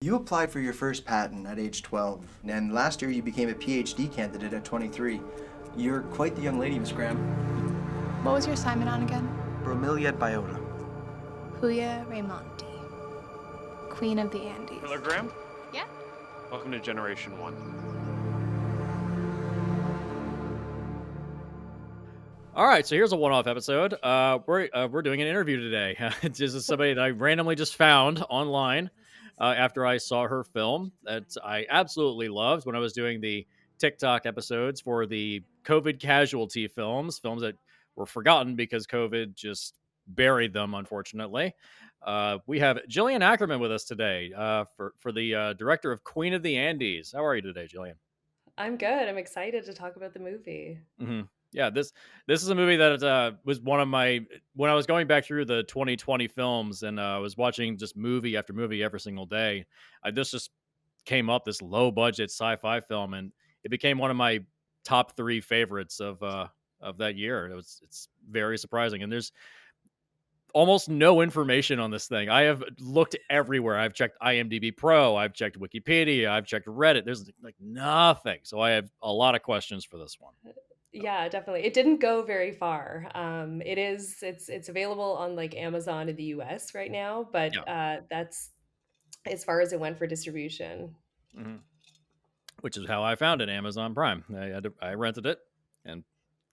You applied for your first patent at age 12, and last year you became a PhD candidate at 23. You're quite the young lady, Miss Graham. What was your assignment on again? Bromeliad biota. Huya Raymonti, Queen of the Andes. Hello, Graham. Yeah? Welcome to Generation 1. All right, so here's a one-off episode. We're doing an interview today. This is somebody that I randomly just found online after I saw her film that I absolutely loved when I was doing the TikTok episodes for the COVID casualty films that were forgotten because COVID just buried them, unfortunately. We have Jillian Acreman with us today for the director of Queen of the Andes. How are you today, Jillian? I'm good. I'm excited to talk about the movie. hmm Yeah, this is a movie that was one of my when I was going back through the 2020 films and I was watching just movie after movie every single day. This just came up, this low budget sci-fi film, and it became one of my top three favorites of that year. It's very surprising, and there's almost no information on this thing. I have looked everywhere. I've checked IMDb Pro, I've checked Wikipedia, I've checked Reddit. There's like nothing. So I have a lot of questions for this one. Yeah, definitely. It didn't go very far. It's available on like Amazon in the US right now, but Yeah. that's as far as it went for distribution. Mhm. Which is how I found it, Amazon Prime. I rented it, and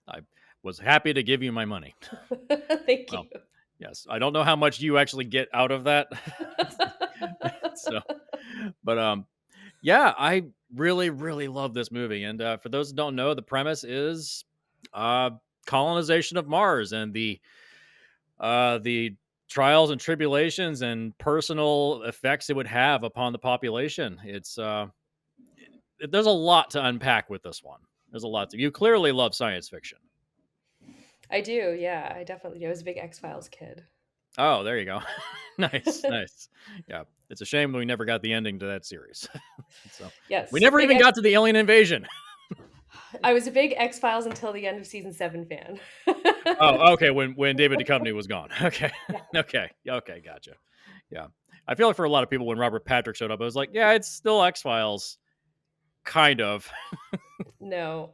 I was happy to give you my money. Thank you. Well, yes, I don't know how much you actually get out of that. So, but yeah, I really, really love this movie. And for those who don't know, the premise is uh, colonization of Mars and the trials and tribulations and personal effects it would have upon the population. There's a lot to unpack with this one. There's a lot to. You clearly love science fiction. I do. Yeah, I definitely do. I was a big X-Files kid. Oh, there you go. Nice, nice. Yeah, it's a shame we never got the ending to that series. So we Yes, never even got to the alien invasion. I was a big X-Files until the end of season 7 fan. Oh, okay. When David Duchovny was gone. Okay, Yeah. okay, gotcha. Yeah, I feel like for a lot of people when Robert Patrick showed up, I was like, yeah, it's still X Files, kind of. No.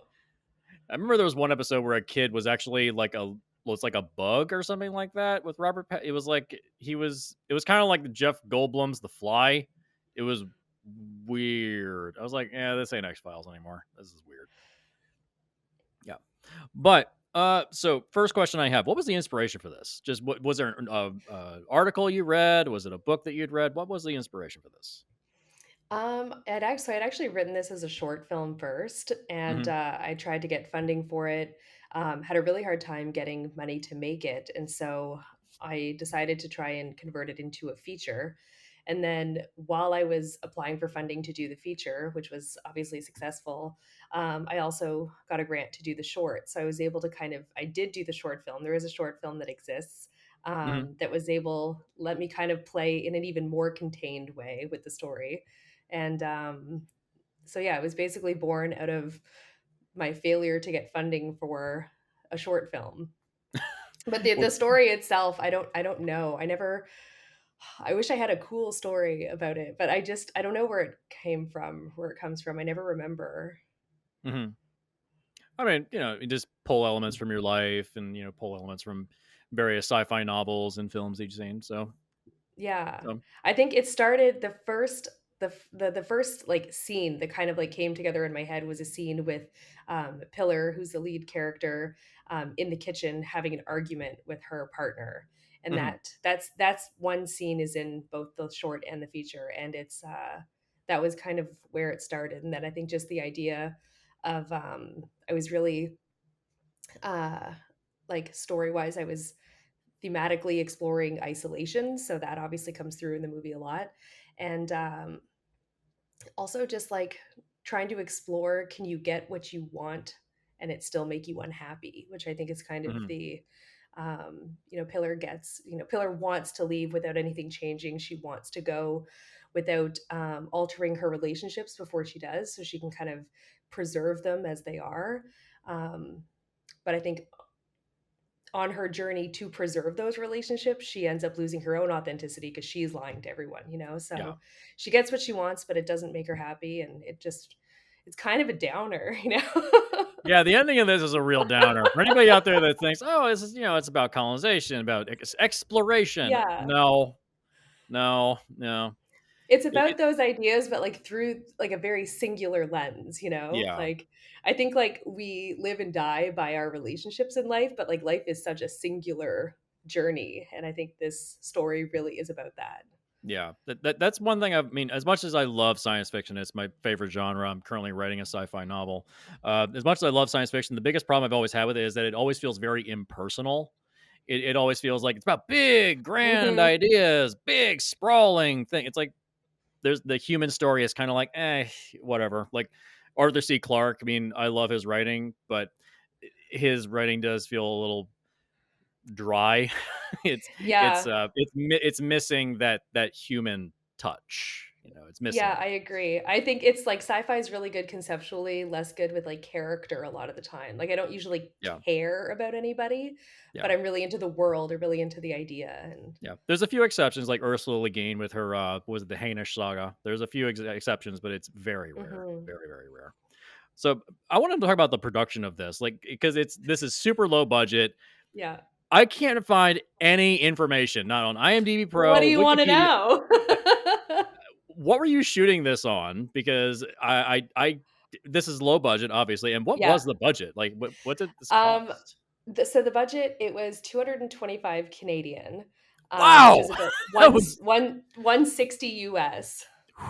I remember there was one episode where a kid was actually was like a bug or something like that with It was like it was kind of like the Jeff Goldblum's The Fly. It was weird. I was like, yeah, this ain't X Files anymore. This is weird. Yeah, but so first question I have: what was the inspiration for this? Just what was there an article you read? Was it a book that you'd read? What was the inspiration for this? I'd actually written this as a short film first, and hmm I tried to get funding for it. Had a really hard time getting money to make it, and so I decided to try and convert it into a feature. And then while I was applying for funding to do the feature, which was obviously successful, I also got a grant to do the short. So I was able to I did do the short film. There is a short film that exists hmm that was able let me kind of play in an even more contained way with the story. And so yeah, it was basically born out of my failure to get funding for a short film. But the story itself, I don't know. I wish I had a cool story about it, but I don't know where it came from, where it comes from. I never remember. hmm I mean, you just pull elements from your life, and pull elements from various sci-fi novels and films that you've seen. Yeah. So I think it started the first like scene that kind of like came together in my head was a scene with Pillar, who's the lead character, in the kitchen having an argument with her partner. And mhm. that's one scene is in both the short and the feature. And it's that was kind of where it started. And then I think just the idea of I was really uh like story wise, I was thematically exploring isolation, so that obviously comes through in the movie a lot. And also just like trying to explore, can you get what you want and it still make you unhappy, which I think is kind of Mhm. the Pillar gets, Pillar wants to leave without anything changing. She wants to go without altering her relationships before she does, so she can kind of preserve them as they are. um, but I think on her journey to preserve those relationships, she ends up losing her own authenticity because she's lying to everyone, you know? Yeah. So she gets what she wants, but it doesn't make her happy. And it's kind of a downer, you know? Yeah, the ending of this is a real downer. For anybody out there that thinks, "Oh, this is, it's about colonization, about exploration." Yeah. No. No, no. It's It about those ideas, but like through like a very singular lens, you know? yeah. Like I think like we live and die by our relationships in life, but like life is such a singular journey. And I think this story really is about that. Yeah, that's one thing. I mean, as much as I love science fiction, it's my favorite genre. I'm currently writing a sci-fi novel. As much as I love science fiction, the biggest problem I've always had with it is that it always feels very impersonal. It always feels like it's about big, grand Hmm. ideas, big, sprawling thing. It's like there's the human story is kind of like, whatever. Like Arthur C. Clarke. I mean, I love his writing, but his writing does feel a little dry. it's Yeah. it's missing that human touch. It's missing Yeah, it. I agree. I think it's like sci-fi is really good conceptually, less good with like character a lot of the time. Like I don't usually Yeah, care about anybody, but yeah, I'm really into the world or really into the idea. And yeah. There's a few exceptions, like Ursula Le Guin with her what was it, the Hainish saga. There's a few exceptions, but it's very rare, Mhm. very very rare. So I wanted to talk about the production of this, like because this is super low budget. Yeah. I can't find any information, not on IMDb What do Pro, you want to Wikipedia. know? What were you shooting this on? Because I this is low budget, obviously. And what Yeah. was the budget? Like, what did this Um, cost? so the budget, it was 225 Canadian, which Wow, is about that was 160 US. And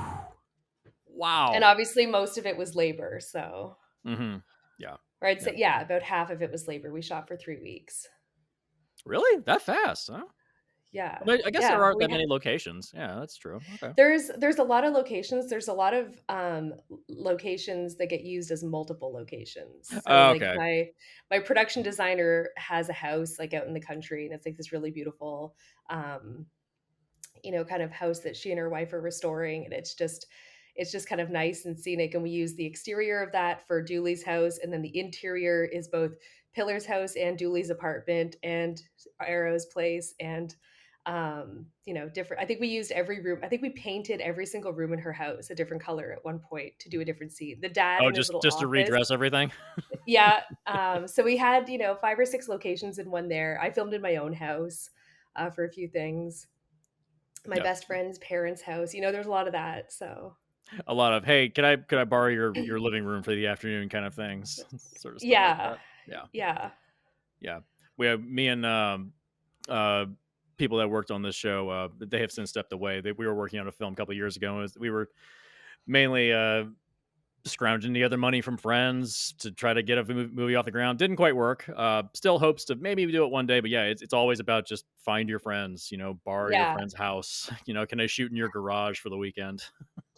wow. obviously most of it was labor, so Hmm. Yeah, or I'd yeah. say yeah, about half of it was labor. We shot for 3 weeks. Really, that fast? Huh? Yeah. I guess there Yeah, aren't we that had many locations. Yeah, that's true. Okay. there's a lot of locations. There's a lot of locations that get used as multiple locations. So like Okay. my production designer has a house like out in the country, and it's like this really beautiful um kind of house that she and her wife are restoring, and it's just kind of nice and scenic. And we use the exterior of that for Dooley's house, and then the interior is both Pillar's house and Dooley's apartment and Arrow's place. And different, I think we used every room. I think we painted every single room in her house a different color at one point to do a different scene. The dad Oh, in his little just to office. redress everything. Yeah. So we had 5 or 6 locations in one there. I filmed in my own house for a few things, my Yep. best friend's parents' house. There's a lot of that. So A lot of, hey, could I borrow your living room for the afternoon kind of things, sort of stuff like yeah, that. Yeah, yeah, yeah. We have me and uh people that worked on this show. They have since stepped away. We were working on a film a couple of years ago. And we were mainly scrounging together money from friends to try to get a movie off the ground. Didn't quite work. Still hopes to maybe do it one day, but yeah, it's always about just find your friends, borrow your yeah. friend's house. Can I shoot in your garage for the weekend?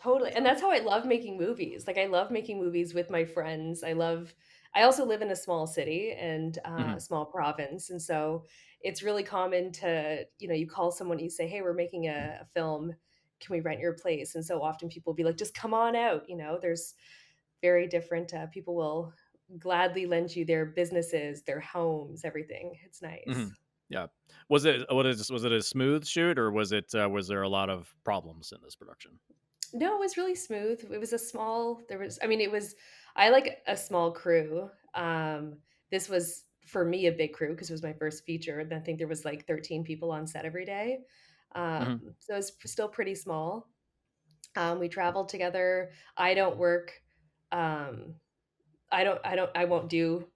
Totally. And that's how I love making movies. Like I love making movies with my friends. I also live in a small city and a Hmm. small province. And so it's really common to, you call someone, you say, hey, we're making a film. Can we rent your place? And so often people will be like, just come on out. There's very different, people will gladly lend you their businesses, their homes, everything. It's Hmm. nice. Yeah. Was it a smooth shoot, or was there a lot of problems in this production? No, it was really smooth. It was a small there was I mean, it was I like a small crew. This was for me a big crew because it was my first feature, and I think there was like 13 people on set every day. Hmm. So it was still pretty small. We traveled together. I don't work um I won't do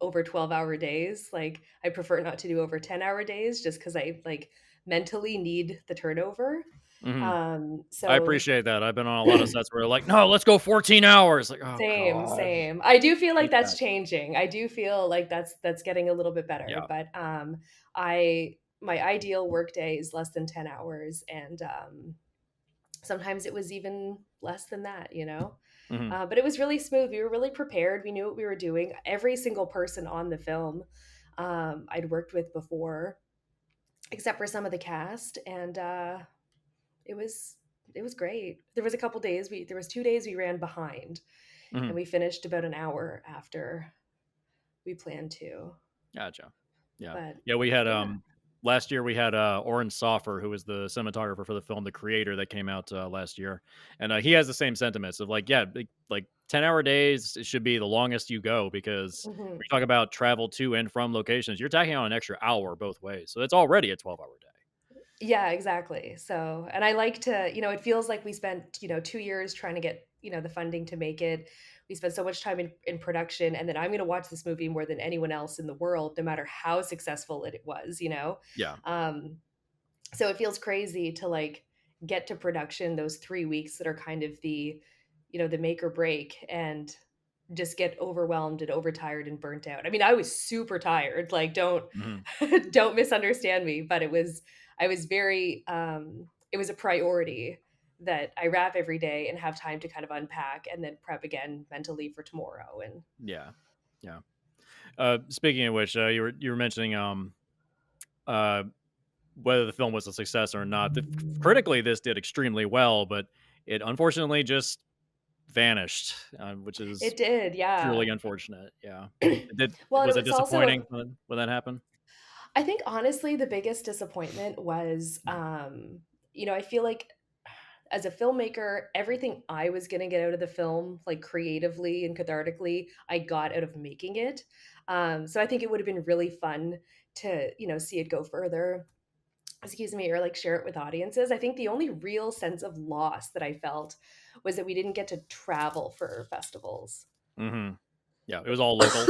over 12-hour days. Like I prefer not to do over 10-hour days just cuz I like mentally need the turnover. Hmm. I So appreciate that. I've been on a lot of sets where like, no, let's go 14 hours. Like, oh Same, god, same. I do feel like hate that. that's changing. I do feel like that's getting a little bit better, Yeah. but I my ideal workday is less than 10 hours, and sometimes it was even less than that. Hmm. But it was really smooth. We were really prepared. We knew what we were doing. Every single person on the film I'd worked with before, except for some of the cast, and it was it was great. There was 2 days we ran behind, Hmm. and we finished about an hour after we planned to. Gotcha. Yeah. But Yeah, we had yeah. last year we had Oren Soffer, who was the cinematographer for the film The Creator that came out last year. And he has the same sentiments of like, yeah, like 10-hour days it should be the longest you go, because Mhm. we talk about travel to and from locations, you're tacking on an extra hour both ways. So it's already a 12-hour day. Yeah, exactly. So, and I like to, it feels like we spent, 2 years trying to get, the funding to make it. We spent so much time in production, and then I'm going to watch this movie more than anyone else in the world, no matter how successful it was. Yeah. Um, so it feels crazy to like get to production those 3 weeks that are kind of the make or break, and just get overwhelmed and overtired and burnt out. I mean, I was super tired. Like, don't Mhm. don't misunderstand me, but I was very it was a priority that I wrap every day and have time to kind of unpack and then prep again mentally for tomorrow. And Yeah. Yeah. Speaking of which, you were mentioning uh whether the film was a success or not. Critically, this did extremely well, but it unfortunately just vanished, which is it did, yeah. truly unfortunate. Yeah. Did Well, and Was it it was also disappointing when that happened? I think honestly the biggest disappointment was I feel like as a filmmaker, everything I was going to get out of the film, like creatively and cathartically, I got out of making it. So I think it would have been really fun to, see it go further, excuse me, or like share it with audiences. I think the only real sense of loss that I felt was that we didn't get to travel for festivals. Hmm. Yeah, it was all local.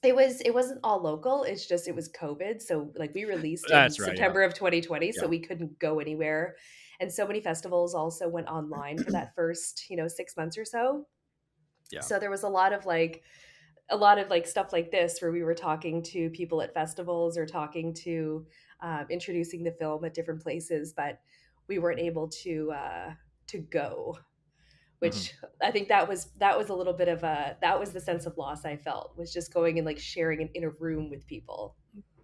It wasn't all local. It's just it was COVID. So like we released in That's right. Yeah. September of 2020, so Yeah. we couldn't go anywhere. And so many festivals also went online for that first, 6 months or so. Yeah. So there was a lot of like stuff like this where we were talking to people at festivals or talking to introducing the film at different places, but we weren't able to go, Hmm. which I think that was a little bit of that was the sense of loss I felt, was just going and like sharing in a room with people.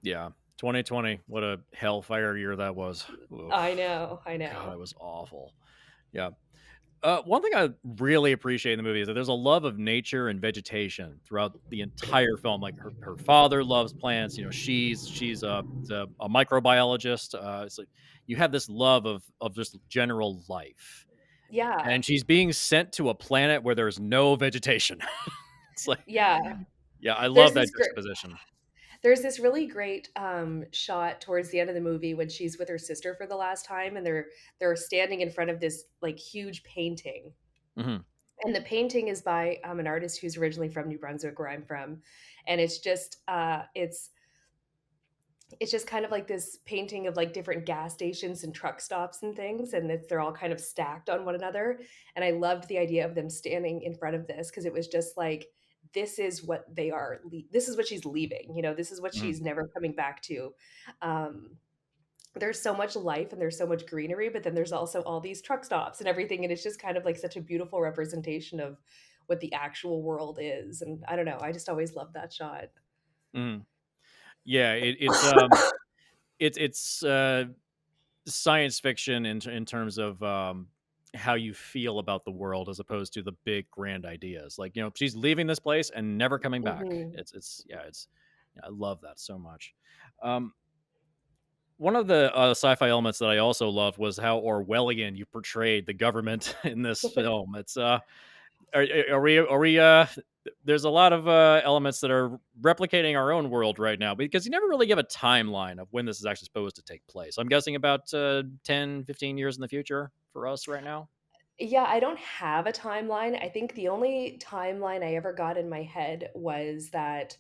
Yeah. 2020. What a hellfire year that was. I Oof. know, I God, know. it was awful. Yeah. One thing I really appreciate in the movie is that there's a love of nature and vegetation throughout the entire film. Like her father loves plants. She's a microbiologist. It's like you have this love of just general life, Yeah, and she's being sent to a planet where there's no vegetation. It's like, yeah. yeah, I There's love that this great juxtaposition. There's this really great shot towards the end of the movie when she's with her sister for the last time, and they're standing in front of this like huge painting. Hmm. And the painting is by an artist who's originally from New Brunswick, where I'm from, and it's just kind of like this painting of like different gas stations and truck stops and things, and they're all kind of stacked on one another. And I loved the idea of them standing in front of this because it was just like, this is what they are. This is what she's leaving. This is what Hmm. she's never coming back to. Um, there's so much life and there's so much greenery, but then there's also all these truck stops and everything, and it's just kind of like such a beautiful representation of what the actual world is. And I don't know, I just always loved that shot. Hmm. Yeah, it's science fiction in terms of how you feel about the world as opposed to the big grand ideas. Like, she's leaving this place and never coming back. Hmm. It's yeah, it's yeah, I love that so much. Um, One of the sci-fi elements that I also loved was how Orwellian you portrayed the government in this film. It's are we there's a lot of elements that are replicating our own world right now, because you never really give a timeline of when this is actually supposed to take place. I'm guessing about 10, 15 years in the future for us right now. Yeah, I don't have a timeline. I think the only timeline I ever got in my head was that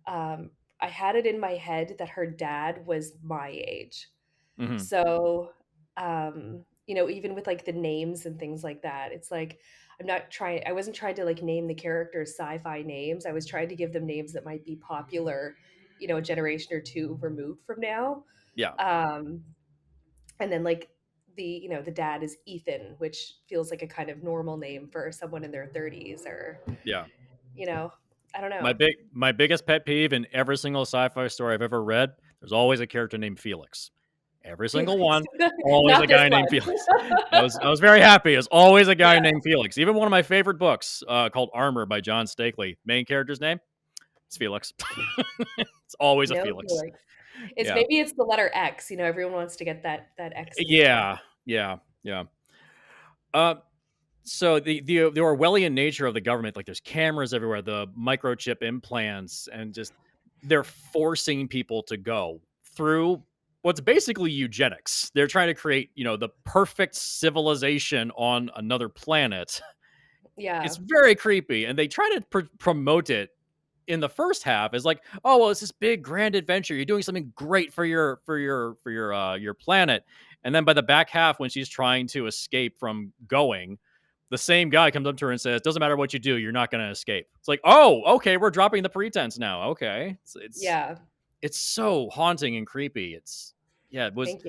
um, I had it in my head that her dad was my age. Hmm. So, even with like the names and things like that, it's like I wasn't trying to like name the characters sci-fi names. I was trying to give them names that might be popular, a generation or two removed from now. Yeah. Um, and then like the dad is Ethan, which feels like a kind of normal name for someone in their 30s, or Yeah. you know I don't My know. biggest pet peeve in every single sci-fi story I've ever read, there's always a character named Felix. Every single Felix. one, always a Not this guy one. named Felix. I was very happy. It's always a guy named Felix. Even one of my favorite books, called Armor by John Stakely, main character's name, it's Felix. It's always a No Felix. Felix. It's Yeah. maybe it's the letter X, everyone wants to get that X in the name. Yeah. Yeah. Yeah. Uh, so the Orwellian nature of the government, like there's cameras everywhere, the microchip implants, and just they're forcing people to go through what's basically eugenics. They're trying to create, the perfect civilization on another planet. It's Yeah. very creepy, and they try to promote it in the first half as like, oh well, it's this big grand adventure. You're doing something great for your planet. And then by the back half, when she's trying to escape from going, the same guy comes up to her and says, "Doesn't matter what you do, you're not going to escape." It's like, oh, okay, we're dropping the pretense now. Okay, Yeah. it's so haunting and creepy. Yeah, it was. Thank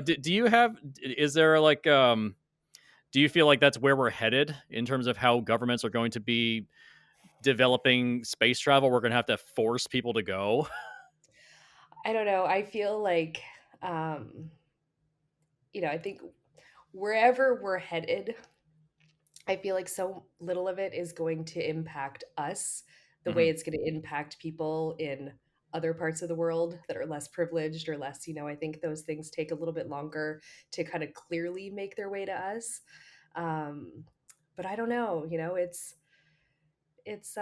you. Do you have? Is there like Do you feel like that's where we're headed in terms of how governments are going to be developing space travel? We're going to have to force people to go. I don't know. I feel like, um, I think wherever we're headed, I feel like so little of it is going to impact us the way Mhm. it's going to impact people in other parts of the world that are less privileged or less, I think those things take a little bit longer to kind of clearly make their way to us. Um, but I don't know, it's it's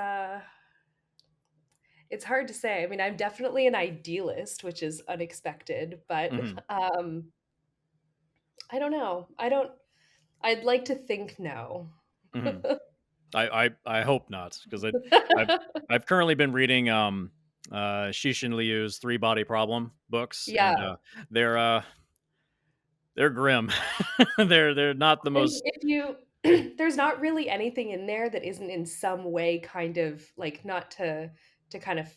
hard to say. I mean, I'm definitely an idealist, which is unexpected, but Mhm. I don't know. I'd like to think no. Mhm. I hope not, because I've I've currently been reading Shishin Liu's Three Body Problem books, and Yeah. they're uh they're grim. They're not the And most. if you there's not really anything in there that isn't in some way kind of like not to kind of,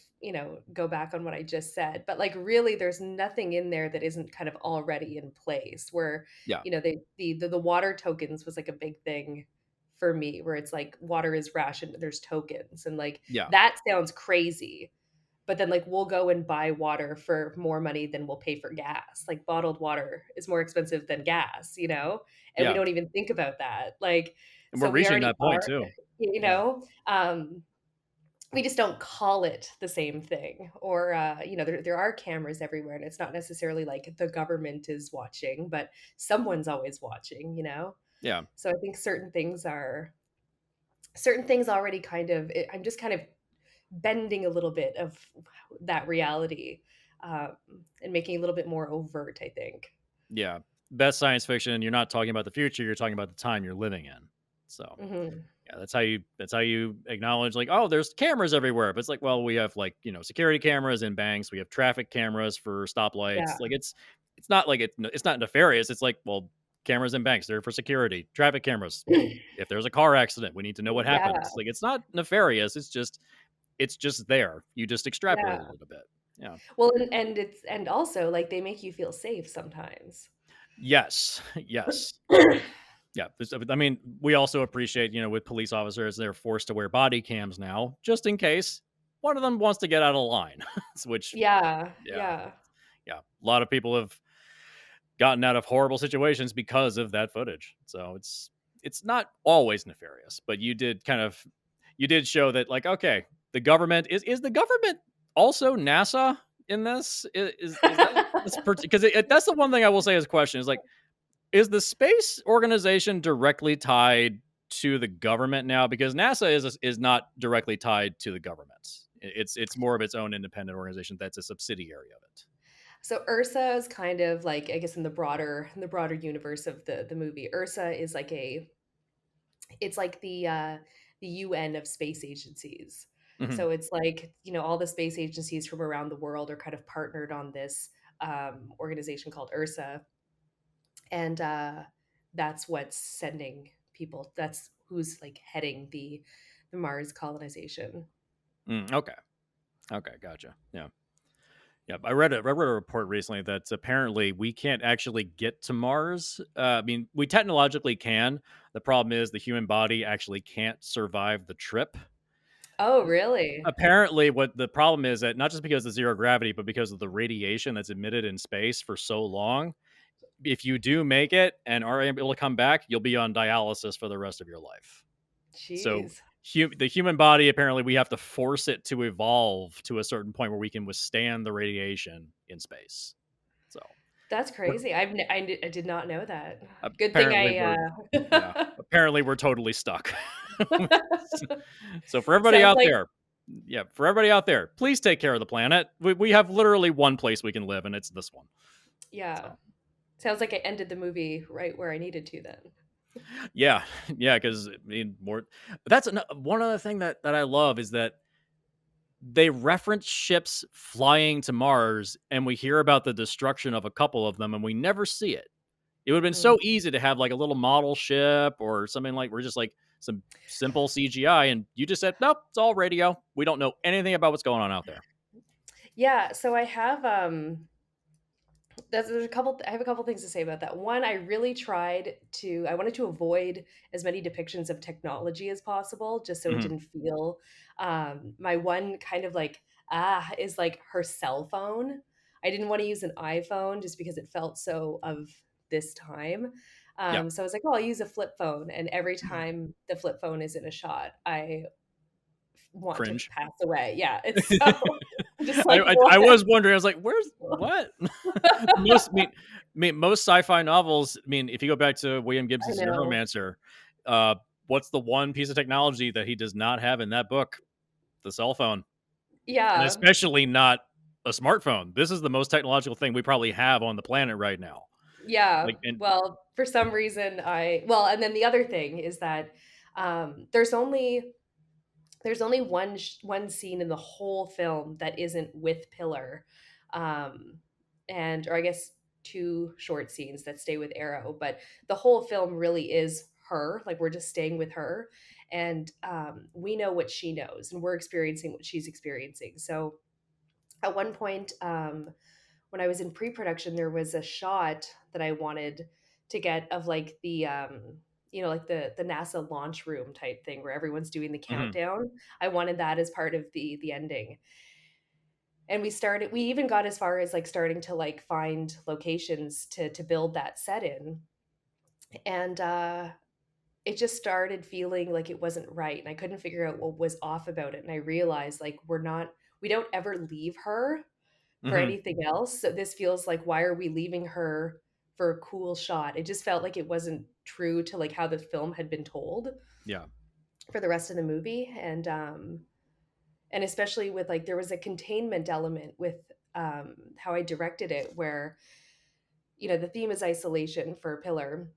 go back on what I just said, but like really there's nothing in there that isn't kind of already in place where, Yeah. the water tokens was like a big thing for me where it's like water is rationed, there's tokens and like Yeah. that sounds crazy. But then like we'll go and buy water for more money than we'll pay for gas. Like bottled water is more expensive than gas, and we Yeah. don't even think about that. Like And we're so we reaching already that point are, too. you Yeah. know. We just don't call it the same thing. Or there are cameras everywhere and it's not necessarily like the government is watching, but someone's always watching. Yeah. So I think certain things already kind of I'm just kind of bending a little bit of that reality, um, and making it a little bit more overt, I think. Yeah. Best science fiction, you're not talking about the future, you're talking about the time you're living in. So Hmm. yeah, that's how you acknowledge like, oh, there's cameras everywhere. But it's like, well, we have like, security cameras in banks, we have traffic cameras for stoplights. Yeah. Like it's not like it's not nefarious. It's like, well, cameras in banks, they're for security. Traffic cameras, well, if there's a car accident, we need to know what Yeah. happens. Like it's not nefarious. It's just there. You just extrapolate a Yeah. little bit. Yeah. Well, and also like they make you feel safe sometimes. Yes. Yes. Yeah, I mean, we also appreciate, with police officers, they're forced to wear body cams now, just in case one of them wants to get out of line. Which, Yeah. yeah, Yeah. yeah, a lot of people have gotten out of horrible situations because of that footage. So it's not always nefarious, but you did show that, like, okay, the government is the government also NASA in this? Is that because that's the one thing I will say as a question is like, is the space organization directly tied to the government now? Because NASA is not directly tied to the government. It's more of its own independent organization that's a subsidiary of it. So Ursa is kind of like, I guess, in the broader universe of the movie. Ursa is like it's like the UN of space agencies. Hmm. So it's like, all the space agencies from around the world are kind of partnered on this organization called Ursa, and that's what's sending people. That's who's like heading the Mars colonization. Okay. Okay. Gotcha. Yeah. Yeah. I read a report recently that apparently we can't actually get to Mars. I mean, we technologically can. The problem is the human body actually can't survive the trip. Oh, really? Apparently, what the problem is that not just because of zero gravity, but because of the radiation that's emitted in space for so long, if you do make it and are able to come back, you'll be on dialysis for the rest of your life. So Jeez. the human body, apparently we have to force it to evolve to a certain point where we can withstand the radiation in space. So That's we're, crazy. I did not know that. Good thing apparently we're yeah, I apparently we're totally stuck. So for everybody sounds out like there, yeah, for everybody out there, please take care of the planet. We have literally one place we can live, and it's this one. yeah. So Sounds like I ended the movie right where I needed to then. yeah, yeah, because I mean, more. That's one other thing that I love is that they reference ships flying to Mars, and we hear about the destruction of a couple of them, and we never see it. It would have been Mm. so easy to have like a little model ship or something like we're just like some simple CGI, and you just said nope, it's all radio. We don't know anything about what's going on out there. Yeah, so I have there's a couple I have a couple things to say about that. One, I really I wanted to avoid as many depictions of technology as possible just so it Hmm. didn't feel my one kind of like is like her cell phone. I didn't want to use an iPhone just because it felt so of this time. Yeah, So I was like, oh, I'll use a flip phone. And every time the flip phone is in a shot, I want to cringe. pass away. Yeah, it's so I, I'm just like, I what? was wondering. I was like, "Where's what?" most most sci-fi novels. I mean, if you go back to William I Gibson's know. Neuromancer, uh, what's the one piece of technology that he does not have in that book? The cell phone, and Yeah. especially not a smartphone. This is the most technological thing we probably have on the planet right now. Yeah. Like, and Well, for some reason well, and then the other thing is that there's only one scene in the whole film that isn't with Pillar. Um and or I guess two short scenes that stay with Arrow, but the whole film really is her. Like we're just staying with her and we know what she knows and we're experiencing what she's experiencing. So at one point when I was in pre-production, there was a shot that I wanted to get of like like the NASA launch room type thing where everyone's doing the mhm, countdown. I wanted that as part of the ending. And we even got as far as like starting to like find locations to build that set in. And it just started feeling like it wasn't right and I couldn't figure out what was off about it. And I realized like we don't ever leave her for mhm, anything else. So this feels like why are we leaving her for a cool shot? It just felt like it wasn't true to like how the film had been told yeah, for the rest of the movie. And especially with like there was a containment element with how I directed it where the theme is isolation for Pillar.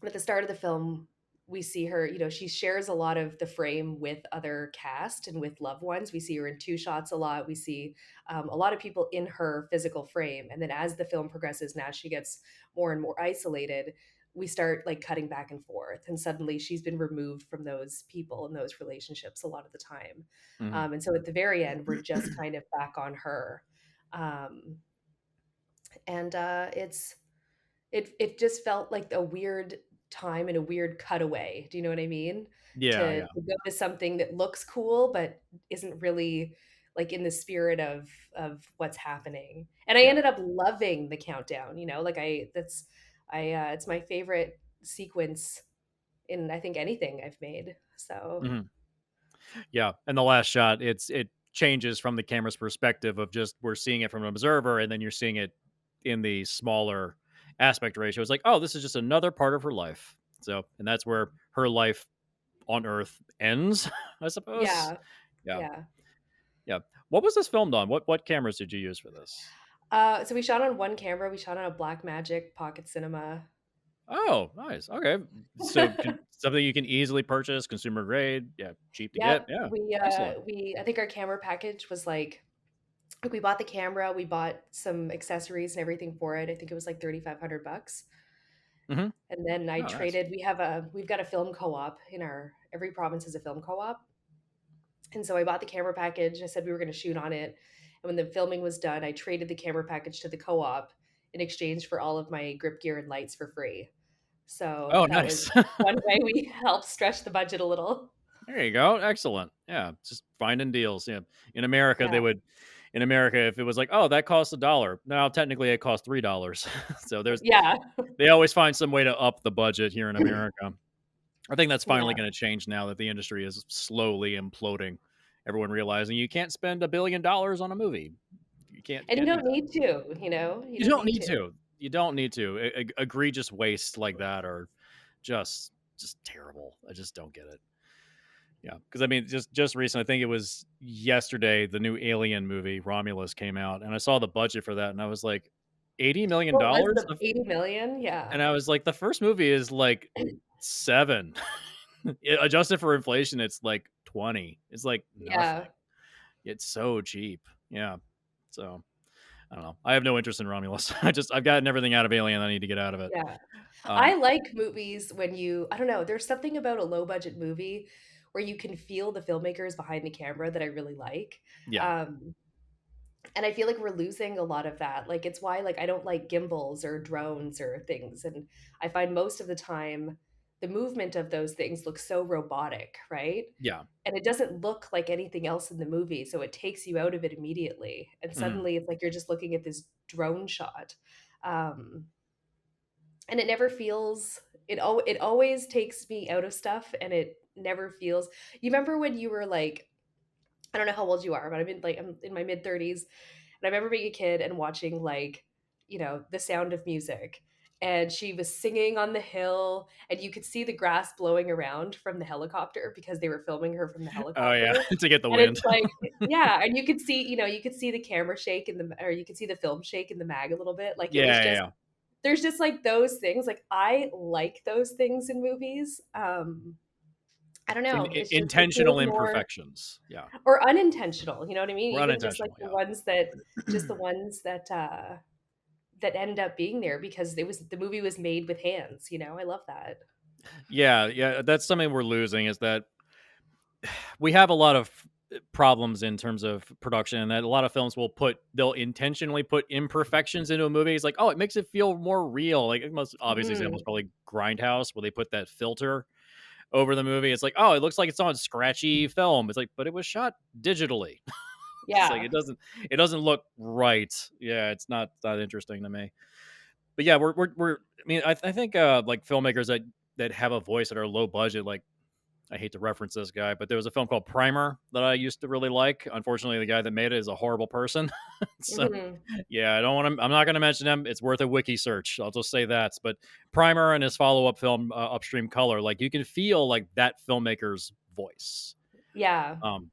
At the start of the film, we see her, she shares a lot of the frame with other cast and with loved ones. We see her in two shots a lot. We see a lot of people in her physical frame. And then as the film progresses, now she gets more and more isolated. We start like cutting back and forth. And suddenly she's been removed from those people and those relationships a lot of the time. mhm, And so at the very end, we're just kind of back on her. Um, and it just felt like a weird time and a weird cutaway. Do you know what I mean? yeah, To yeah, go to something that looks cool but isn't really like in the spirit of what's happening. And I yeah. ended up loving the countdown, like it's my favorite sequence in I think anything I've made. So Mhm. Yeah, and the last shot, it changes from the camera's perspective of just we're seeing it from an observer, and then you're seeing it in the smaller aspect ratio. It's like, oh, this is just another part of her life. So, and that's where her life on Earth ends, I suppose. yeah, Yeah, yeah. yeah. What was this filmed on? What cameras did you use for this? So we shot on one camera. We shot on a Blackmagic Pocket Cinema. Oh, nice. Okay, so something you can easily purchase, consumer grade. Yeah, cheap to get. Yep, Yeah, we excellent. I think our camera package was like we bought the camera, we bought some accessories and everything for it. I think it was like $3,500. Hmm. And then I Oh, nice. traded. We've got a film co-op in our every province has a film co-op. And so I bought the camera package. I said we were going to shoot on it. And when the filming was done, I traded the camera package to the co-op in exchange for all of my grip gear and lights for free. So Oh, that was nice. one way we helped stretch the budget a little. There you go. Excellent. Yeah, just finding deals. Yeah, in America they Yeah. would. In America, if it was like, oh, that costs $1, now technically it costs $3. So Yeah. they always find some way to up the budget here in America. I think that's finally Yeah. going to change now that the industry is slowly imploding. Everyone realizing you can't spend $1 billion on a movie. And you Can't do don't that. need to, you You don't don't need need to. to. You don't need to. Egregious wastes like that are just terrible. I just don't get it. Yeah, because I mean, just recently, I think it was yesterday, the new Alien movie Romulus came out, and I saw the budget for that, and I was like, $80 million. What was the 80 million? Yeah. And I was like, the first movie is like 7. Adjusted for inflation, it's like 20. It's like nothing. Yeah. It's so cheap. Yeah. So I don't know. I have no interest in Romulus. I've gotten everything out of Alien I need to get out of it. Yeah. Um, I like movies when I don't know, there's something about a low budget movie where you can feel the filmmakers behind the camera that I really like. yeah. Um, and I feel like we're losing a lot of that. Like it's why like I don't like gimbals or drones or things. And I find most of the time the movement of those things looks so robotic, right? Yeah. And it doesn't look like anything else in the movie, so it takes you out of it immediately. And Mhm. suddenly it's like you're just looking at this drone shot. Um, and it never feels it always takes me out of stuff and it never feels. You remember when you were like, I don't know how old you are, but I'm in my mid 30s, and I remember being a kid and watching like, The Sound of Music, and she was singing on the hill and you could see the grass blowing around from the helicopter because they were filming her from the Oh yeah, helicopter. to get the And it's wind. like, yeah, and you could see the camera shake in the or you could see the film shake in the mag a little bit. Like it was Yeah, yeah, just yeah. there's just like those things. Like I like those things in movies. I don't know. It's just it feels Intentional more imperfections. Yeah, or unintentional. You know what I mean? we're Even just like unintentional. the Yeah. ones that just the ones that end up being there because the movie was made with hands. I love that. Yeah, yeah. That's something we're losing is that we have a lot of problems in terms of production, and that a lot of films they'll intentionally put imperfections into a movie. It's like, oh, it makes it feel more real. Like, the most obvious example is Mhm. probably Grindhouse, where they put that filter over the movie. It's like, oh, it looks like it's on scratchy film. It's like, but it was shot digitally. It's like Yeah. it doesn't look right. Yeah, it's not that interesting to me. But yeah, we're I mean, I think like filmmakers that have a voice that are low budget, like, I hate to reference this guy, but there was a film called Primer that I used to really like. Unfortunately, the guy that made it is a horrible person. So Mhm. yeah, I don't want to. I'm not going to mention him. It's worth a wiki search. I'll just say that. But Primer and his follow-up film, Upstream Color, like you can feel like that filmmaker's voice. Yeah. Um,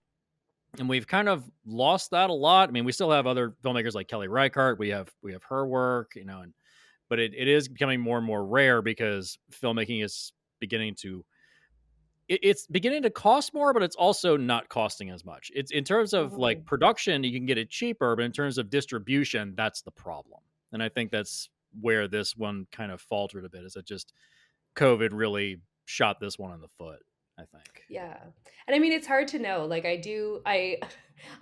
and we've kind of lost that a lot. I mean, we still have other filmmakers like Kelly Reichardt. We have her work, but it is becoming more and more rare because filmmaking is beginning to it's beginning to cost more, but it's also not costing as much. It's in terms of like Mhm. production, you can get it cheaper, but in terms of distribution, that's the problem. And I think that's where this one kind of faltered a bit. Is that just COVID really shot this one in the foot? I think. Yeah. And I mean, it's hard to know. Like I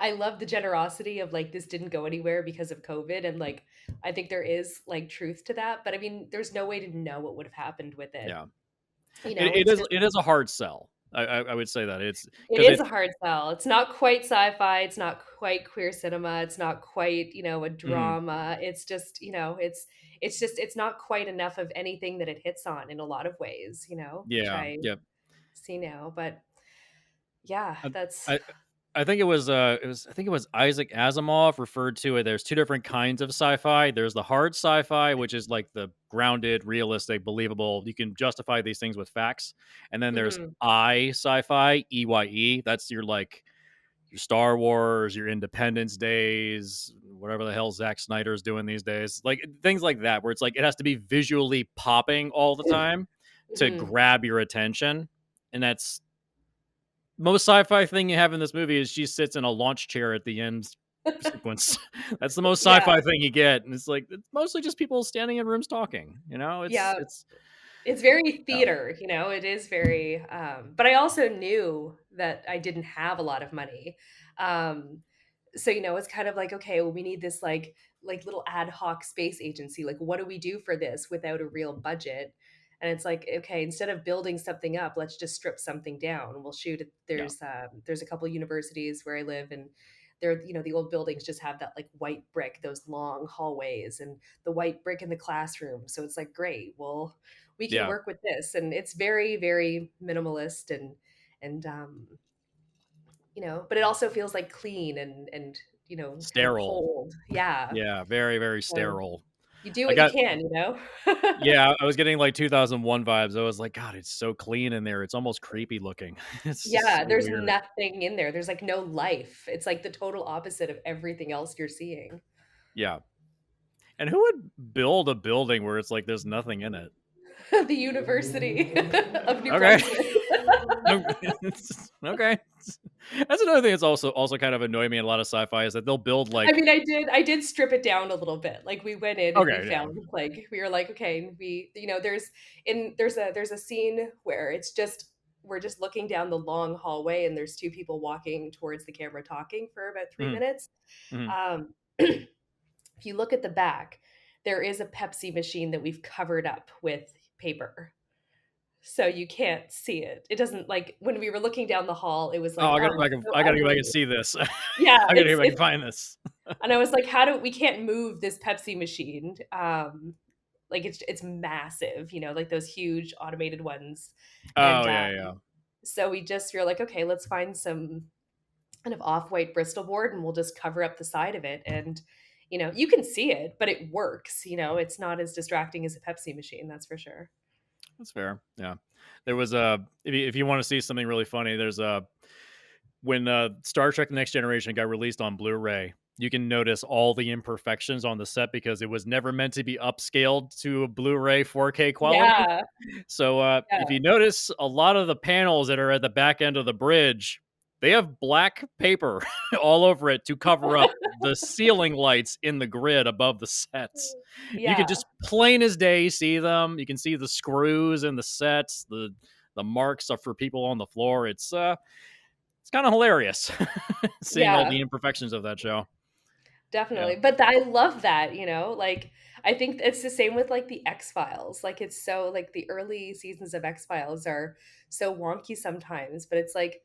I love the generosity of like this didn't go anywhere because of COVID, and like I think there is like truth to that, but I mean, there's no way to know what would have happened with it. Yeah, It's just it is a hard sell. I would say that it's it because is a it's hard sell. It's not quite sci-fi, it's not quite queer cinema, it's not quite, a mhm. drama. It's just, it's not quite enough of anything that it hits on in a lot of ways, which Yeah, I yeah. see now, but yeah, I, that's I I think I think it was Isaac Asimov referred to it. There's two different kinds of sci-fi. There's the hard sci-fi, which is like the grounded, realistic, believable. You can justify these things with facts. And then there's mhm. I sci-fi, EYE. That's your Star Wars, your Independence Days, whatever the hell Zack Snyder's doing these days. Like things like that, where it's like it has to be visually popping all the time to Mhm. grab your attention. And that's most sci-fi thing you have in this movie is she sits in a launch chair at the end sequence. That's the most Yeah, sci-fi thing you get, and it's like it's mostly just people standing in rooms talking. yeah. It's It's very yeah, theater, it is very, but I also knew that I didn't have a lot of money. Um, so, it's kind of like, okay, well, we need this like little ad hoc space agency. Like, what do we do for this without a real budget? And it's like, okay, instead of building something up, let's just strip something down. We'll shoot it. yeah, There's a couple universities where I live, and the old buildings just have that like white brick, those long hallways, and the white brick in the classroom. So it's like, great. we can Yeah. work with this. And it's very, very minimalist and but it also feels like clean and kind of Sterile. cold. Yeah. Yeah, very, very So sterile. you do I what you got can. Yeah, I was getting like 2001 vibes. I was like, God, it's so clean in there. It's almost creepy looking. It's just so Yeah, there's weird. nothing in there. There's like no life. It's like the total opposite of everything else you're seeing. Yeah. And who would build a building where it's like there's nothing in it? The University of New Okay. Brunswick. Okay. That's another thing that's also kind of annoying me in a lot of sci-fi is that they'll build I like mean, I did strip it down a little bit. Like we went in and we okay, yeah. found like we were like, okay, there's a scene where we're just looking down the long hallway and there's two people walking towards the camera talking for about 3 Mhm, minutes. mhm. Um, if you look at the back, there is a Pepsi machine that we've covered up with paper. So you can't see it. It doesn't like when we were looking down the hall, it was Oh, like, oh, it's so I gotta go back ugly. and see this. Yeah, I gotta go back and it's find this. and I was like, how do we can't move this Pepsi machine? Like it's massive, like those huge automated ones. And Oh yeah, yeah. so we were like, okay, let's find some kind of off-white Bristol board and we'll just cover up the side of it. And you can see it, but it works. It's not as distracting as a Pepsi machine, that's for sure. That's fair. Yeah. There was a if you want to see something really funny, there's a when Star Trek: The Next Generation got released on Blu-ray, you can notice all the imperfections on the set because it was never meant to be upscaled to a Blu-ray 4K quality. Yeah, So if yeah, you notice, a lot of the panels that are at the back end of the bridge, they have black paper all over it to cover up the ceiling lights in the grid above the sets. You could yeah, just plain as day see them. You can see the screws in the sets. The marks are for people on the floor. It's kind of hilarious seeing all yeah. the imperfections of that show. Yeah. Definitely. But I love that. Like I think it's the same with like the X-Files. Like it's so like the early seasons of X-Files are so wonky sometimes, but it's like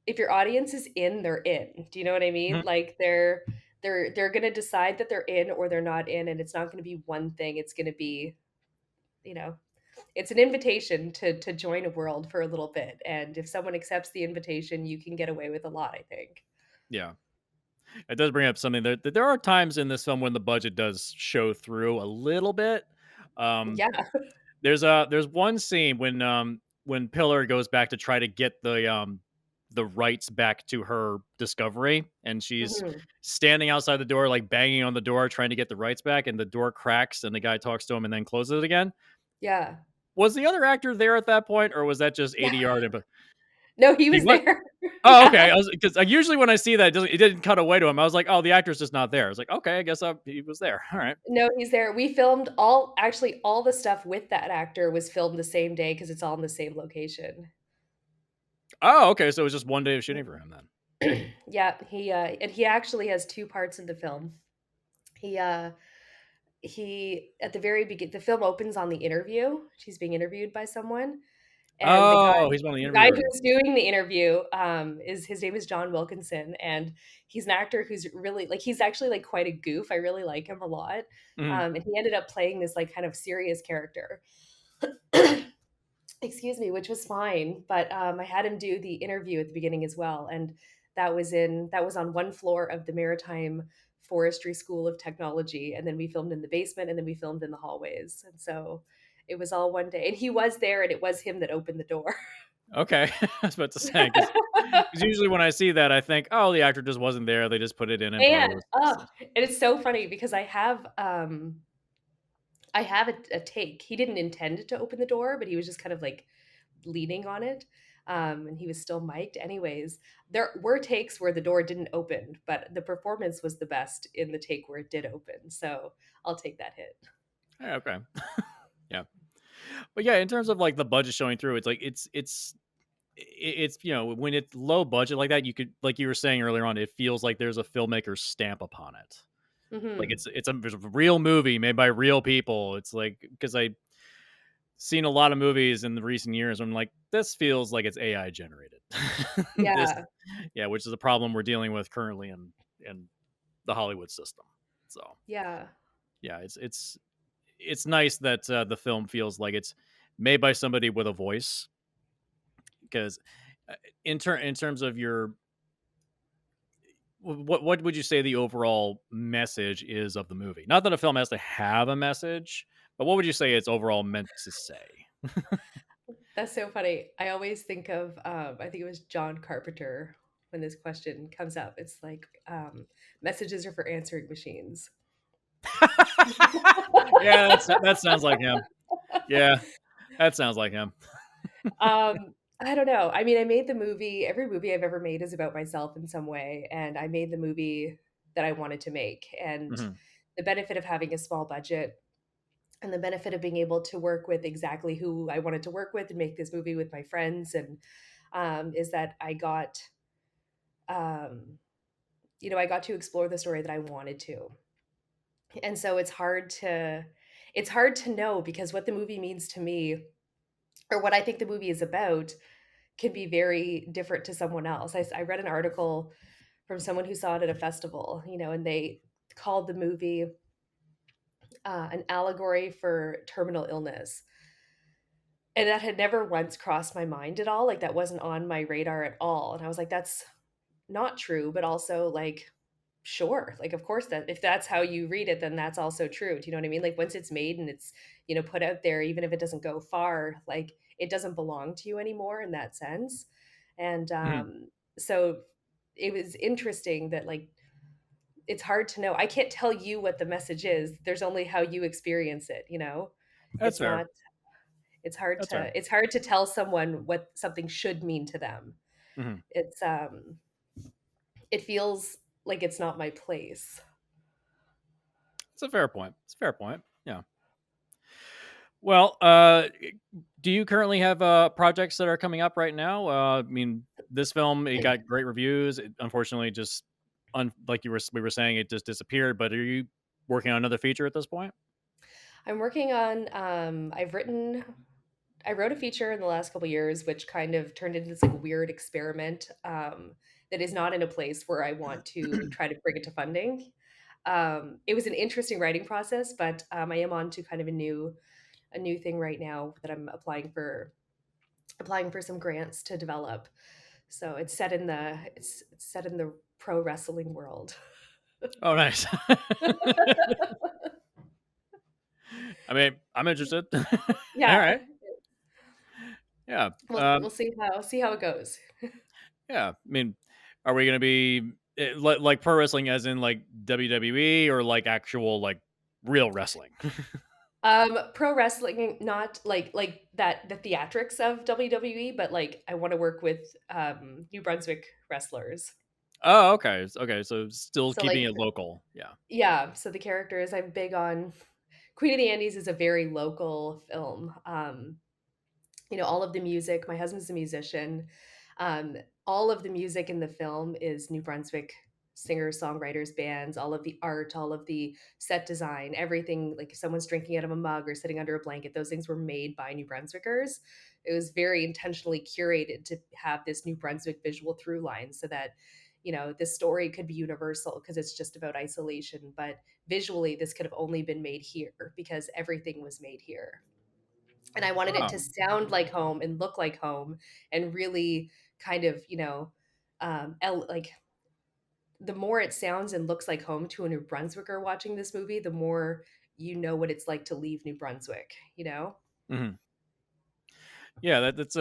if your audience is in, they're in. Do you know what I mean? Mhm. Like they're going to decide that they're in or they're not in and it's not going to be one thing. It's going to be, you know, it's an invitation to join a world for a little bit. And if someone accepts the invitation, you can get away with a lot, I think. Yeah. It does bring up something that there are times in this film when the budget does show through a little bit. Um, Yeah. there's one scene when Pillar goes back to try to get the rights back to her discovery, and she's Mhm. standing outside the door, like banging on the door, trying to get the rights back, and the door cracks, and the guy talks to him and then closes it again. Yeah. Was the other actor there at that point, or was that just Yeah. ADR? No, he He was went. there. Oh, Yeah. okay. I was because usually when I see that, it didn't cut away to him. I was like, oh, the actor's just not there. I was like, okay, I guess he was there. All right. No, he's there. We filmed actually all the stuff with that actor was filmed the same day because it's all in the same location. Oh, okay. So it was just one day of shooting for him then. Yeah, and he actually has two parts in the film. He he at the very beginning, the film opens on the interview. She's being interviewed by someone, and Oh, he's one of the the guy interviewers. who's doing the interview is his name is John Wilkinson, and he's an actor who's really like he's actually like quite a goof. I really like him a lot, Mhm. and he ended up playing this like kind of serious character. Excuse me, which was fine, but I had him do the interview at the beginning as well, and that was on one floor of the Maritime Forestry School of Technology, and then we filmed in the basement, and then we filmed in the hallways, and so it was all one day, and he was there, and it was him that opened the door. Okay. I was about to say because usually when I see that, I think, oh, the actor just wasn't there. They just put it in And post. and it's so funny because I have a take. He didn't intend to open the door, but he was just kind of like leaning on it. And he was still mic'd. Anyways, there were takes where the door didn't open, but the performance was the best in the take where it did open. So I'll take that hit. Yeah, okay. Yeah. But yeah, in terms of like the budget showing through, it's like it's when it's low budget like that, you could like you were saying earlier on, it feels like there's a filmmaker's stamp upon it. Like Hmm. it's a real movie made by real people. It's like because I seen a lot of movies in the recent years. I'm like, this feels like it's AI generated. This, Yeah. yeah, which is a problem we're dealing with currently in the Hollywood system. So Yeah. yeah, it's nice that the film feels like made by somebody with a voice. Because in terms of your what would you say the overall message is of the movie? Not that a film has to have a message, but what would you say it's overall meant to say? That's so funny. I always think of, I think it was John Carpenter when this question comes up. It's like, messages are for answering machines. Yeah, that sounds like him. Yeah, that sounds like him. I don't know. I mean, I made the movie, every movie I've ever made is about myself in some way. And I made the movie that I wanted to make. And Mhm. the benefit of having a small budget and the benefit of being able to work with exactly who I wanted to work with and make this movie with my friends and is that um, I got to explore the story that I wanted to. And so it's hard to know because what the movie means to me or what I think the movie is about can be very different to someone else. I read an article from someone who saw it at a festival, and they called the movie an allegory for terminal illness. And that had never once crossed my mind at all. Like that wasn't on my radar at all. And I was like, that's not true, but also like, sure. Like, of course that if that's how you read it, then that's also true. Do you know what I mean? Like once it's made and it's, put out there, even if it doesn't go far, like it doesn't belong to you anymore in that sense. And Mhm. so it was interesting that like it's hard to know. I can't tell you what the message is. There's only how you experience it. That's It's fair. not That's fair. it's hard to tell someone what something should mean to them. Mhm. It's it feels like it's not my place. It's a fair point. It's a fair point. Yeah. Well, do you currently have projects that are coming up right now? I mean, this film it got great reviews. It, unfortunately, just like we were saying, it just disappeared. But are you working on another feature at this point? I'm working on I wrote a feature in the last couple years which kind of turned into this like weird experiment that is not in a place where I want to try to bring it to funding. It was an interesting writing process, but I am on to kind of a new thing right now that I'm applying for some grants to develop. So it's set in the pro wrestling world. Oh, nice. I mean, I'm interested. All Yeah, right. Yeah. we'll see how it goes. Yeah. I mean, are we going to be like pro wrestling, as in like WWE, or like actual like real wrestling? Pro wrestling, not like that the theatrics of WWE, but like I want to work with New Brunswick wrestlers. Oh, okay. Okay. So still So keeping like it local. Yeah. yeah, so the characters I'm big on. Queen of the Andes is a very local film. All of the music, my husband's a musician. Um, all of the music in the film is New Brunswick singers, songwriters, bands, all of the art, all of the set design, everything like if someone's drinking out of a mug or sitting under a blanket, those things were made by New Brunswickers. It was very intentionally curated to have this New Brunswick visual through line so that this story could be universal because it's just about isolation, but visually this could have only been made here because everything was made here, and I wanted it Oh. to sound like home and look like home and really kind of, like the more it sounds and looks like home to a New Brunswicker watching this movie, the more you know what it's like to leave New Brunswick. Mhm. Yeah, that's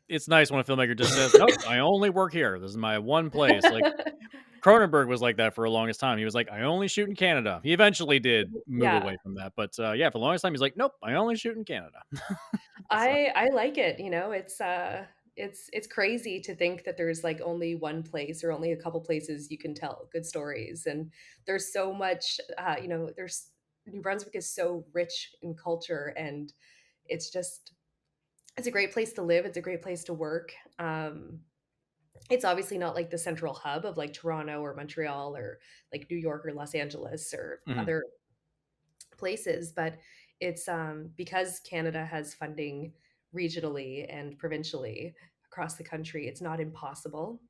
it's nice when a filmmaker just says, "Nope, I only work here. This is my one place." Like Cronenberg was like that for the longest time. He was like, "I only shoot in Canada." He eventually did move Yeah. away from that, but yeah, for the longest time, he's like, "Nope, I only shoot in Canada." So, I like it. It's crazy to think that there's like only one place or only a couple places you can tell good stories, and there's so much there's New Brunswick is so rich in culture, and it's just it's a great place to live, it's a great place to work. It's obviously not like the central hub of like Toronto or Montreal or like New York or Los Angeles or mhm, other places, but it's because Canada has funding regionally and provincially across the country, it's not impossible,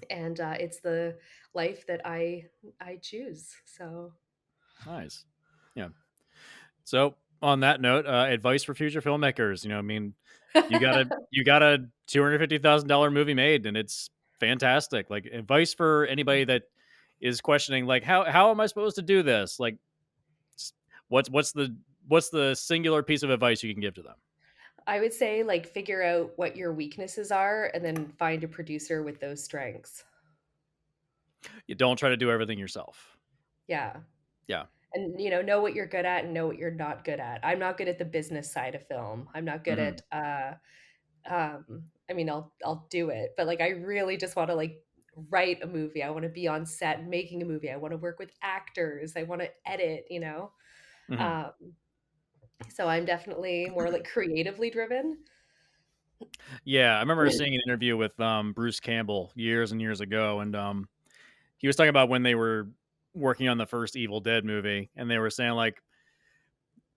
and it's the life that I choose. So nice. Yeah. So, on that note, advice for future filmmakers. I mean, you got a $250,000 movie made, and it's fantastic. Like, advice for anybody that is questioning, like, how am I supposed to do this? Like, s- what's the singular piece of advice you can give to them? I would say like figure out what your weaknesses are and then find a producer with those strengths. You don't try to do everything yourself. Yeah. Yeah. And know what you're good at and know what you're not good at. I'm not good at the business side of film. I'm not good Hmm. at I mean I'll do it, but like I really just want to like write a movie. I want to be on set making a movie. I want to work with actors. I want to edit. Hmm. Um so I'm definitely more like creatively driven. Yeah, I remember seeing an interview with Bruce Campbell years and years ago, and he was talking about when they were working on the first Evil Dead movie, and they were saying like,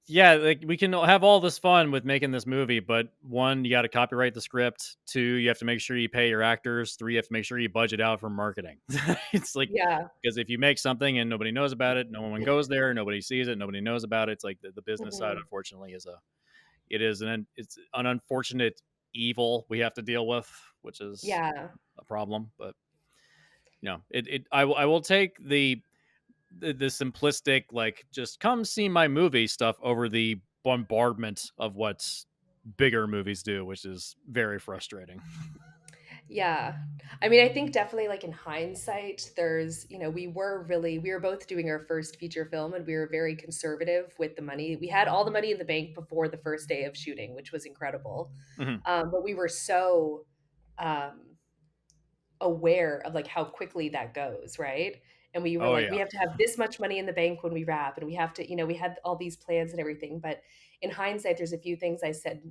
yeah, like we can have all this fun with making this movie, but one, you got to copyright the script. Two, you have to make sure you pay your actors. Three, you have to make sure you budget out for marketing. It's like, Yeah. because if you make something and nobody knows about it, no one goes there, nobody sees it, nobody knows about it. It's like the business side, Mhm. unfortunately, it's an unfortunate evil we have to deal with, which is Yeah. a problem. But I will take the simplistic, like, just come see my movie stuff over the bombardment of what bigger movies do, which is very frustrating. Yeah. I mean, I think definitely like in hindsight, we were both doing our first feature film and we were very conservative with the money. We had all the money in the bank before the first day of shooting, which was incredible. Mhm. But we were so um, aware of like how quickly that goes, right? And we were Oh like, yeah. we have to have this much money in the bank when we wrap, and we have to, we had all these plans and everything. But in hindsight, there's a few things I said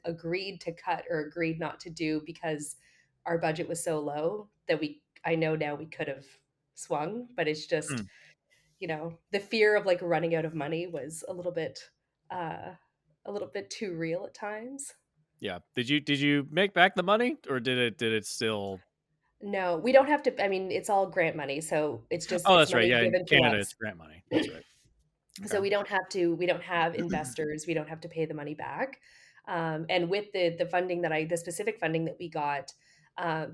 agreed to cut or agreed not to do because our budget was so low that I know now we could have swung, but it's just, Mm. the fear of like running out of money was uh a little bit too real at times. Yeah, did you make back the money, or did it still? No, we don't have to. I mean, it's all grant money, so Oh, it's that's right. money Yeah, in given to Canada it's us. grant money. That's right. So Okay. we don't have investors, we don't have to pay the money back. And with the funding the specific funding that we got,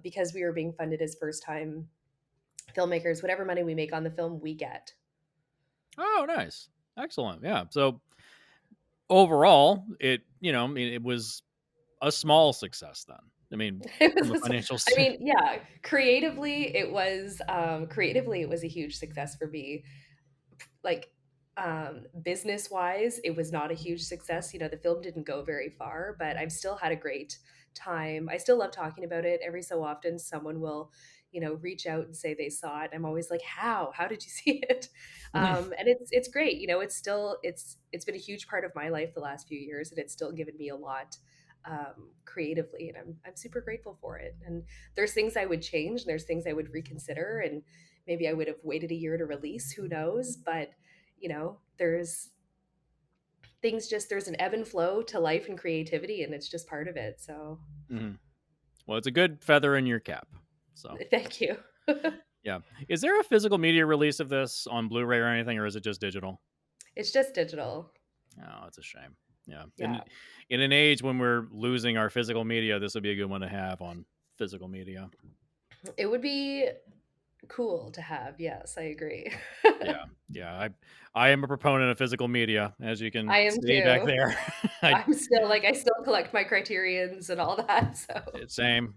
because we were being funded as first time filmmakers, whatever money we make on the film, we get. Oh, nice. Excellent. Yeah. So overall, I mean, it was a small success then. I mean, It from a was, financial I mean, yeah, creatively it was a huge success for me. Like business wise, it was not a huge success. The film didn't go very far, but I've still had a great time. I still love talking about it. Every so often someone will reach out and say they saw it. I'm always like, how did you see it? And it's great. It's been a huge part of my life the last few years, and it's still given me a lot creatively, and I'm super grateful for it. And there's things I would change and there's things I would reconsider, and maybe I would have waited a year to release, who knows? But there's an ebb and flow to life and creativity, and it's just part of it. So Mhm. Well, it's a good feather in your cap. So, thank you. yeah. Is there a physical media release of this on Blu-ray or anything, or is it just digital? It's just digital. Oh, it's a shame. Yeah. Yeah. In an age when we're losing our physical media, this would be a good one to have on physical media. It would be cool to have. Yes, I agree. Yeah. Yeah. I am a proponent of physical media, as you can I am see back too. there. I I still collect my criterions and all that. So same.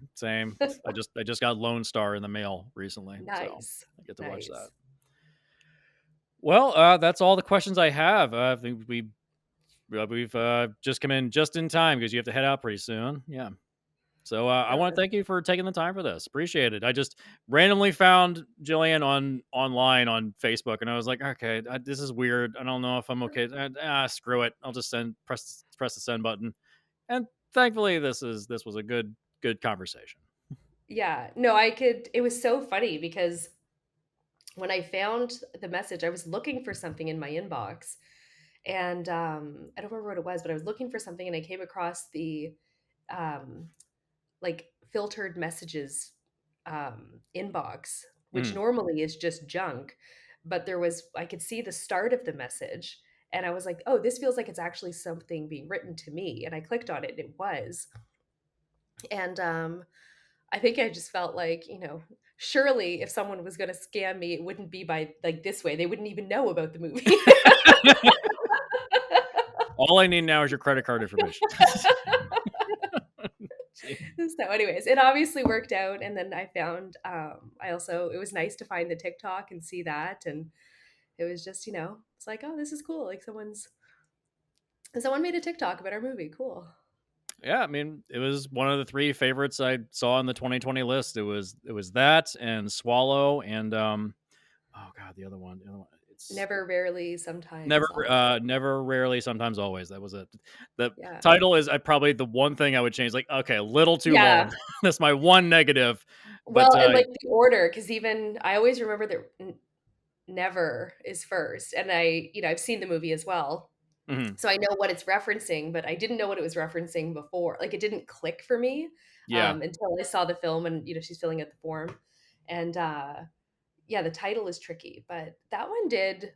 I just got Lone Star in the mail recently, so nice. I get to watch that. Nice. Well, that's all the questions I have. I think we've just come in just in time because you have to head out pretty soon. Yeah. So I want to thank you for taking the time for this. Appreciate it. I just randomly found Jillian online on Facebook, and I was like, okay, this is weird. I don't know if I'm okay. Screw it. I'll just press the send button. And thankfully, this was a good conversation. Yeah. No, I could it was so funny because when I found the message, I was looking for something in my inbox, and I don't remember what it was, but I was looking for something and I came across the um, like filtered messages inbox, which Mm, normally is just junk. But I could see the start of the message, And I was like, oh, this feels like it's actually something being written to me. And I clicked on it and it was. And I think I just felt like, surely if someone was going to scam me, it wouldn't be by like this way. They wouldn't even know about the movie. All I need now is your credit card information. So anyways, it obviously worked out. And then I found, it was nice to find the TikTok and see that. And it was just, it's like, oh, this is cool. Like someone made a TikTok about our movie. Cool. Yeah, I mean, it was one of the 3 favorites I saw on the 2020 list. It was that and Swallow and oh god, the other one. It's Never, rarely, sometimes. never, rarely, sometimes, always. That was it. The Yeah. title is probably the one thing I would change. Like, okay, a little too Yeah. long. That's my one negative. Well, But and like the order, because even I always remember that never is first, and I've seen the movie as well. mhm, So I know what it's referencing, but I didn't know what it was referencing before. Like it didn't click for me yeah, until I saw the film and she's filling out the form. And yeah, the title is tricky, but that one did.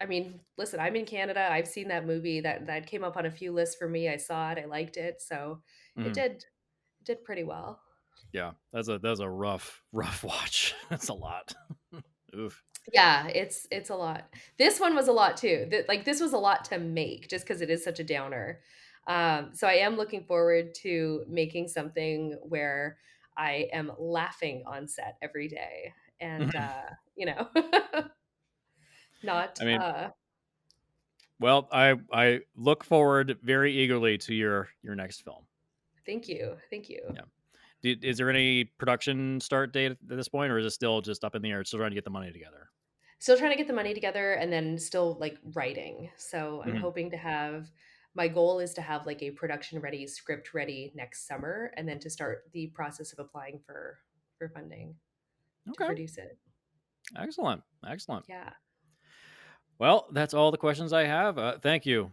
I mean, listen, I'm in Canada. I've seen that movie. That came up on a few lists for me. I saw it. I liked it. So it mhm, did pretty well. yeah. That's a rough watch. That's a lot. Oof. Yeah, it's a lot. This one was a lot too. This was a lot to make just because it is such a downer. So I am looking forward to making something where I am laughing on set every day, and Mhm. not I mean, well, I look forward very eagerly to your next film. thank you, thank you. Yeah. Is there any production start date at this point, or is it still just up in the air? Still trying to get the money together. Still trying to get the money together and then still like writing. So I'm Mhm. hoping to have my goal is to have like a production ready, script ready next summer, and then to start the process of applying for funding to Okay. produce it. Excellent. Excellent. Yeah. Well, that's all the questions I have. Thank you,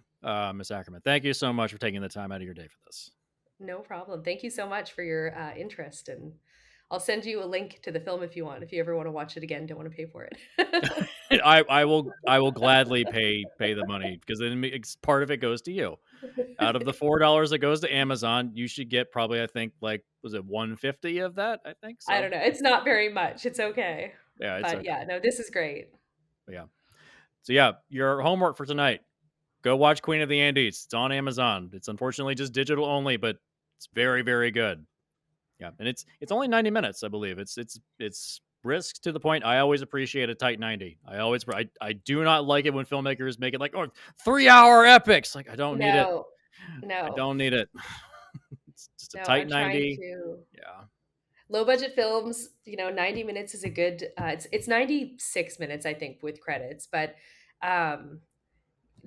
Miss Ackerman. Thank you so much for taking the time out of your day for this. No problem. Thank you so much for your interest, and I'll send you a link to the film if you want. If you ever want to watch it again, don't want to pay for it. I will gladly pay the money because then part of it goes to you. Out of the $4 that goes to Amazon, you should get probably, I think, like, was it 150 of that? I think I so. don't know. It's not very much. It's okay. Yeah, it's But okay. yeah, no, this is great. Yeah. So yeah, your homework for tonight: go watch Queen of the Andes. It's on Amazon. It's unfortunately just digital only, but it's very, very good. Yeah, and it's only 90 minutes, I believe. It's brisk to the point. I always appreciate a tight 90. I do not like it when filmmakers make it like 3-hour epics. Like I don't need it. No, I no, don't need it. It's just a no. tight I'm trying 90. to Yeah. low budget films. 90 minutes is a good. It's 96 minutes, I think, with credits. But um,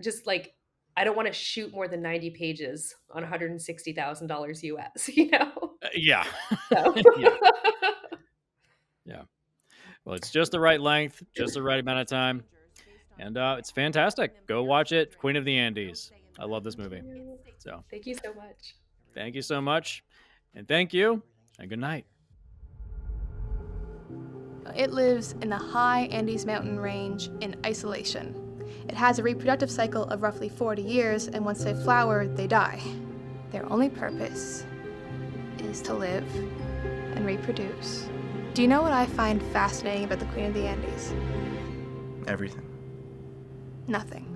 just like I don't want to shoot more than 90 pages on $160,000 US. Yeah. So Yeah. Yeah. Well, it's just the right length, just the right amount of time. And it's fantastic. Go watch it. Queen of the Andes. I love this movie. So thank you so much. thank you so much. And thank you. And good night. It lives in the high Andes mountain range in isolation. It has a reproductive cycle of roughly 40 years, and once they flower, they die. Their only purpose is to live and reproduce. Do you know what I find fascinating about the Queen of the Andes? Everything. Nothing.